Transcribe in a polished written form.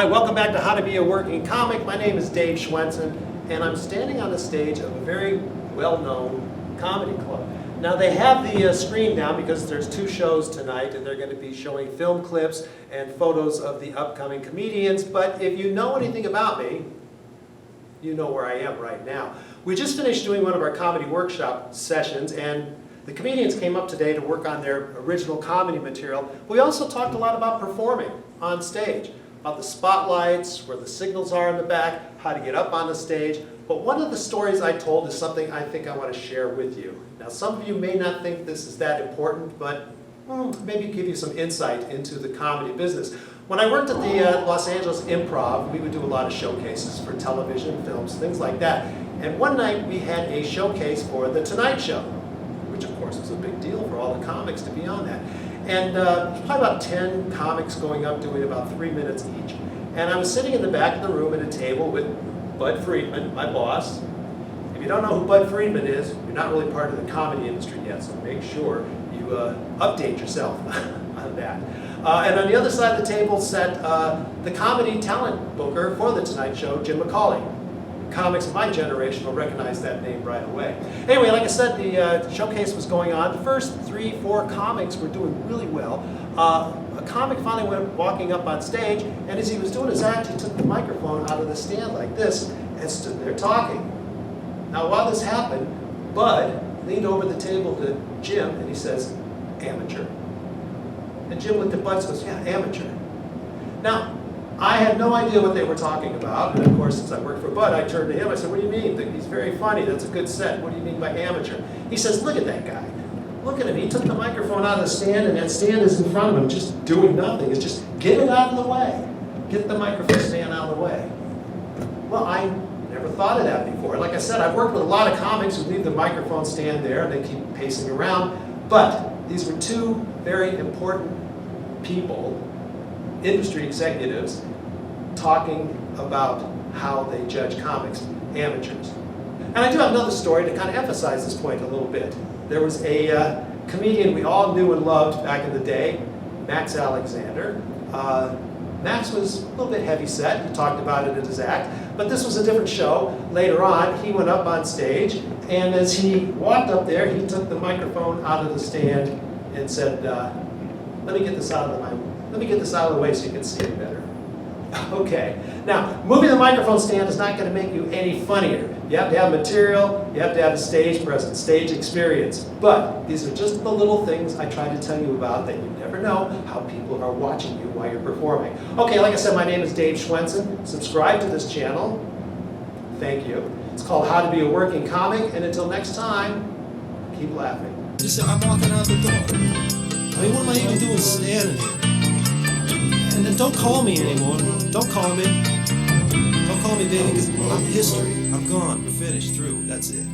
Hi, welcome back to How to Be a Working Comic. My name is Dave Schwensen, and I'm standing on the stage of a very well-known comedy club. Now, they have the screen down because there's two shows tonight, and they're going to be showing film clips and photos of the upcoming comedians. But if you know anything about me, you know where I am right now. We just finished doing one of our comedy workshop sessions, and the comedians came up today to work on their original comedy material. We also talked a lot about performing on stage, about the spotlights, where the signals are in the back, how to get up on the stage. But one of the stories I told is something I think I want to share with you. Now, some of you may not think this is that important, but maybe give you some insight into the comedy business. When I worked at the Los Angeles Improv, we would do a lot of showcases for television, films, things like that. And one night we had a showcase for The Tonight Show, which of course was a big deal for all the comics to be on that. And probably about 10 comics going up doing about 3 minutes each. And I was sitting in the back of the room at a table with Bud Friedman, my boss. If you don't know who Bud Friedman is, you're not really part of the comedy industry yet, so make sure you update yourself on that. And on the other side of the table sat the comedy talent booker for The Tonight Show, Jim McCauley. Comics of my generation will recognize that name right away. Anyway, like I said, the showcase was going on. The first 3-4 comics were doing really well. A comic finally went walking up on stage, and as he was doing his act, he took the microphone out of the stand like this and stood there talking. Now, while this happened, Bud leaned over the table to Jim, and he says, "Amateur." And Jim looked at Bud and goes, "Yeah, amateur." Now, I had no idea what they were talking about, and of course, since I worked for Bud, I turned to him. I said, "What do you mean? He's very funny. That's a good set. What do you mean by amateur?" He says, "Look at that guy. Look at him. He took the microphone out of the stand, and that stand is in front of him, just doing nothing. It's just get it out of the way. Get the microphone stand out of the way." Well, I never thought of that before. Like I said, I've worked with a lot of comics who leave the microphone stand there, and they keep pacing around. But these were two very important people, industry executives, talking about how they judge comics, amateurs. And I do have another story to kind of emphasize this point a little bit. There was a comedian we all knew and loved back in the day, Max Alexander. Max was a little bit heavy set. He talked about it in his act. But this was a different show. Later on, he went up on stage, and as he walked up there, he took the microphone out of the stand and said, let me get this out of the way so you can see it better. Okay. Now, moving the microphone stand is not going to make you any funnier. You have to have material, you have to have a stage presence, stage experience. But these are just the little things I try to tell you about that you never know how people are watching you while you're performing. Okay, like I said, my name is Dave Schwensen. Subscribe to this channel. Thank you. It's called How to Be a Working Comic, and until next time, keep laughing. Just I'm walking out the door. I mean, what am I even doing standing here? And then don't call me anymore. Don't call me. Don't call me, baby, because I'm history. I'm gone. We're finished. Through. That's it.